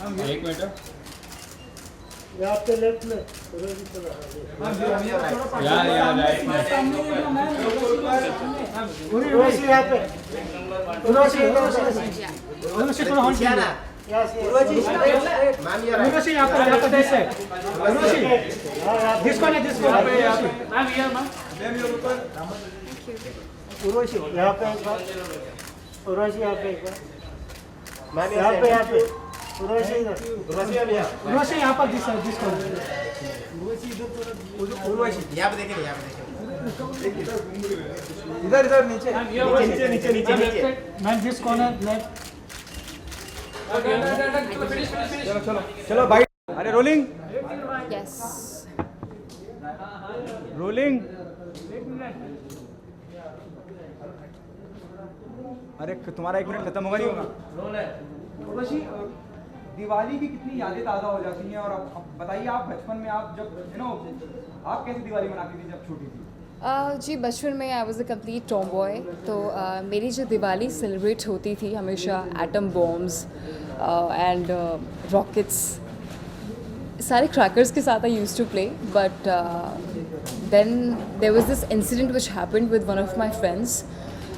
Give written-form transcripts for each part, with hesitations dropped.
एक मिनट यहाँ पे लेफ्ट में यार राइट उर्वशी यहाँ पे उर्वशी उर्वशी थोड़ा हॉल्ट कीजिए। उर्वशी यहाँ पर दिस है। उर्वशी जिसको नहीं जिसको मैम हियर मैम। उर्वशी यहाँ पे एक बार उर्वशी यहाँ पे एक बार यहाँ पे उर्वशी इधर उर्वशी यहाँ पर जिसको उर्वशी यहाँ पे देखिए, यहाँ पे देखिए, इधर इधर नीचे नीचे नीचे नीचे नीचे। मैम जिस कॉर्नर लेफ्ट। चलो चलो चलो भाई अरे रोलिंग Yes. रोलिंग अरे तुम्हारा 1 मिनट खत्म होगा नहीं होगा। उर्वशी, दिवाली की कितनी यादें ताज़ा हो जाती हैं और अब बताइए आप बचपन में आप जब आप कैसे दिवाली मनाती थी जब छोटी थी? जी बचपन में I was a complete tomboy. तो मेरी जो दिवाली सेलिब्रेट होती थी हमेशा एटम बॉम्ब्स एंड रॉकेट्स सारे क्रैकर्स के साथ I used to play. But then there was this incident which happened with one of my friends.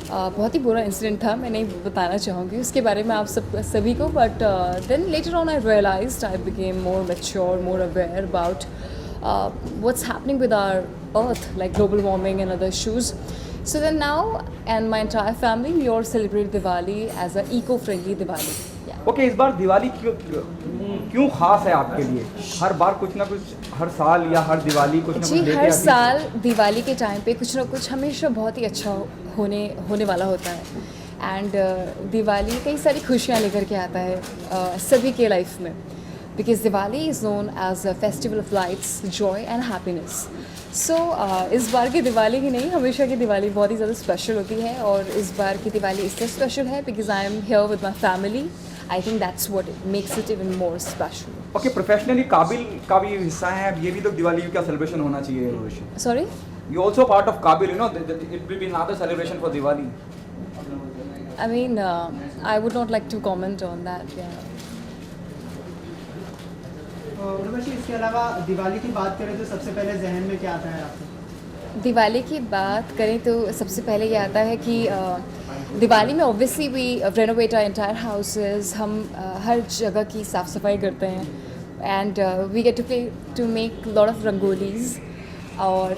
बहुत ही बुरा इंसिडेंट था, मैं नहीं बताना चाहूँगी उसके बारे में आप सभी को। But then later on I realized I became more mature, more aware about what's happening with our earth, like global warming and other issues. So then now and my entire family, we all celebrate Diwali as an eco-friendly Diwali. Yeah. Okay, इस बार दिवाली क्यों खास है आपके लिए? हर बार कुछ ना कुछ, हर साल या हर दिवाली कुछ ना कुछ जी लेके हर आती है। साल दिवाली के टाइम पे कुछ ना कुछ हमेशा बहुत ही अच्छा होने वाला होता है। एंड दिवाली कई सारी खुशियाँ लेकर के आता है सभी के लाइफ में। Because Diwali is known as a festival of lights, joy and happiness. So इस बार की दिवाली ही नहीं, हमेशा की दिवाली बहुत ही ज़्यादा स्पेशल होती है। और इस बार की दिवाली इसलिए स्पेशल है because I am here with my family. I think that's what makes it even more special. Okay, professionally काबिल का भी हिस्सा है, अब ये भी तो दिवाली का सेलिब्रेशन होना चाहिए Urvashi. Sorry? You also part of Kaabil, you know, it will be another celebration for Diwali. I mean, I would not like to comment on that. Yeah. Urvashi, इसके अलावा दिवाली की बात करें तो सबसे पहले जहन में क्या आता है आपको? दिवाली की बात करें तो सबसे पहले ये आता है कि दिवाली में obviously we renovate our entire houses. हम हर जगह की साफ़ सफाई करते हैं and we get to make lot of rangolis. और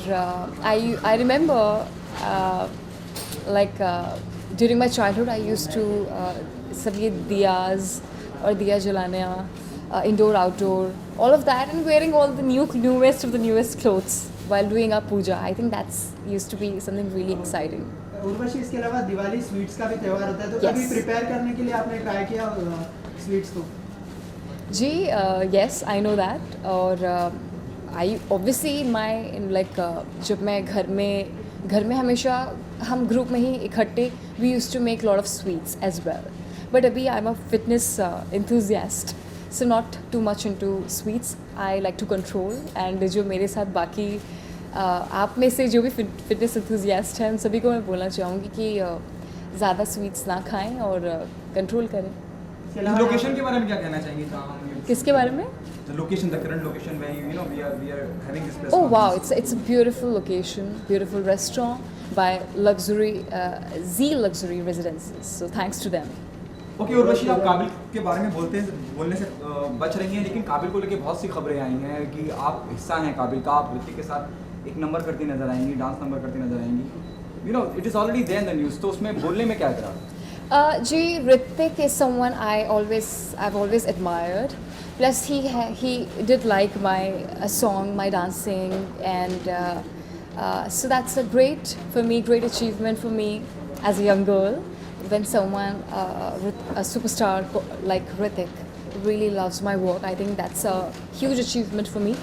I remember like during my childhood I used to सब ये दियाज और दिया जलाना, indoor, outdoor, all of that, and wearing all the newest of the newest clothes while doing our puja. I think that's used to be something really exciting. Urvashi, इसके अलावा Diwali sweets का भी त्यौहार होता है, तो कभी Yes. प्रिपेयर करने के लिए आपने ट्राई किया स्वीट्स को? जी yes, I know that. और I obviously my like जब मैं घर में हमेशा हम ग्रुप में ही इकट्ठे we used to make lot of sweets as well. But अभी I'm a fitness enthusiast. So not too much into sweets. I like to control. And जो मेरे साथ बाकी आप में से जो भी फिटनेस enthusiast हैं उन सभी को मैं बोलना चाहूँगी कि ज़्यादा स्वीट्स ना खाएं और कंट्रोल करें। इसके अलावा लोकेशन के बारे में क्या कहना चाहेंगे जहाँ हम किसके बारे में? the location, the current location where you know we are having this press Oh wow, conference. it's a beautiful location, beautiful restaurant by luxury Z Luxury Residences. So thanks to them. Okay, Urvashi, आप काबिल के बारे में बोलने से बच रही हैं, लेकिन काबिल को लेके बहुत सी खबरें आई हैं कि आप हिस्सा हैं काबिल का, आप ऋतिक के साथ एक नंबर करती नजर आएंगी, डांस नंबर करती नजर आएंगी। You know, it is already there in the news, तो उसमें बोलने में क्या करा? जी Ritik is someone I've always admired. Plus he did like my song, my dancing, and so that's a great achievement for me as a young girl. When someone, a superstar like Ritik, really loves my work, I think that's a huge achievement for me.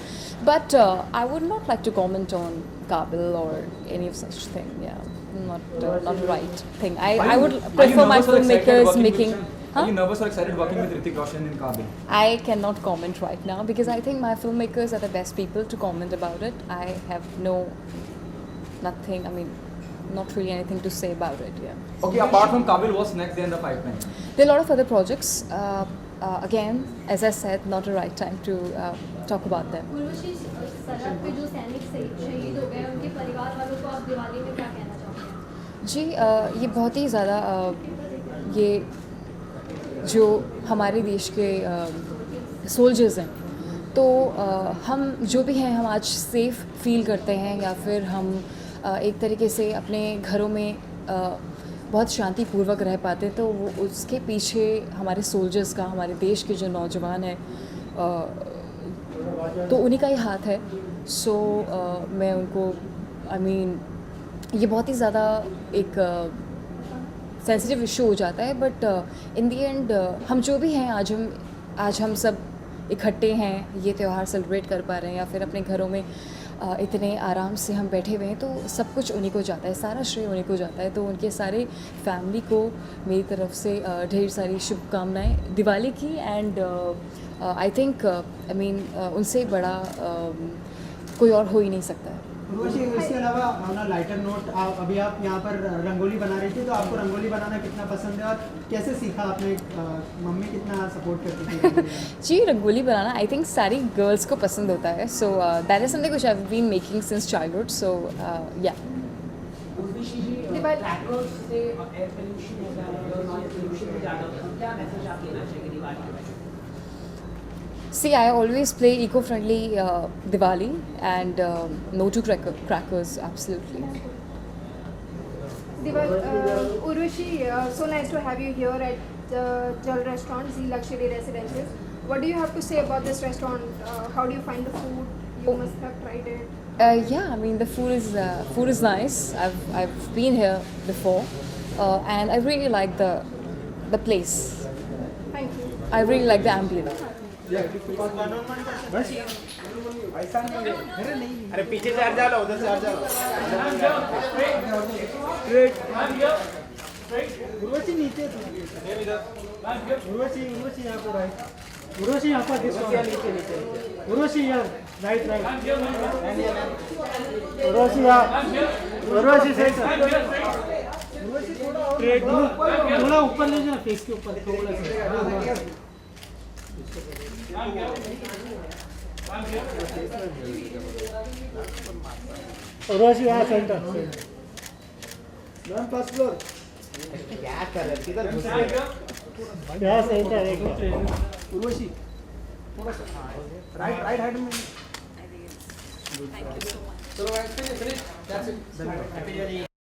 But I would not like to comment on Kabil or any of such thing. Yeah, not the right thing. I would prefer my filmmakers making. Are you nervous or excited working with Hrithik Roshan in Kabil? I cannot comment right now because I think my filmmakers are the best people to comment about it. I have nothing. I mean, not really anything to say about it. Yeah. Okay, apart from Kabil, what's next in the pipeline? There are a lot of other projects. again, as I said, not the right time to talk about them. Urvashi, सरहद पे जो सैनिक शहीद हो गए उनके परिवार वालों को आप दिवाली में क्या कहना चाहोगे? जी ये बहुत ही ज़्यादा ये जो हमारे देश के सोल्जर्स हैं, तो हम जो भी हैं हम आज सेफ़ फील करते हैं, या फिर हम एक तरीके से अपने घरों में बहुत शांतिपूर्वक रह पाते, तो वो उसके पीछे हमारे सोल्जर्स का, हमारे देश के जो नौजवान हैं, तो उन्हीं का ही हाथ है. सो मैं उनको ये बहुत ही ज़्यादा एक सेंसिटिव इशू हो जाता है, बट इन दी एंड हम जो भी हैं आज हम सब इकट्ठे हैं, ये त्यौहार सेलिब्रेट कर पा रहे हैं, या फिर अपने घरों में इतने आराम से हम बैठे हुए हैं, तो सब कुछ उन्हीं को जाता है, सारा श्रेय उन्हीं को जाता है. तो उनके सारे फैमिली को मेरी तरफ से ढेर सारी शुभकामनाएं दिवाली की. एंड आई थिंक उनसे बड़ा कोई और हो ही नहीं सकता है. उर्वशी, इसके अलावा ऑन अ लाइटर नोट, अभी आप यहाँ पर रंगोली बना रही थी, तो आपको रंगोली बनाना कितना पसंद है और कैसे सीखा आपने? मम्मी कितना सपोर्ट करती थी? जी, रंगोली बनाना आई थिंक सारी गर्ल्स को पसंद होता है. So that is something which I have been making since childhood. So yeah See, I always play eco-friendly Diwali and no to crackers, absolutely. Urvashi, so nice to have you here at the Jal Restaurant, Z Luxury Residences. What do you have to say about this restaurant? How do you find the food? You must have tried it. Yeah, the food is nice. I've been here before, and I really like the place. Thank you. I really like the ambience. अरे पीछे से हट जाओ, उधर से हट जाओ. उर्वशी नीचे, उर्वशी यहाँ पर राइट, उर्वशी यहाँ पर नीचे, उर्वशी यार राइट, उर्वशी यहाँ, उर्वशी सही, थोड़ा ऊपर ले जाओ, फेस के ऊपर थोड़ा सा. उर्वशी यहाँ सेंटर, फर्स्ट फ्लोर. क्या कर रहे? किधर घुस गए? यहाँ सेंटर एक मिनट. उर्वशी थोड़ा सा राइट हैंड में. Thank you so much. चलो, finish. That's it.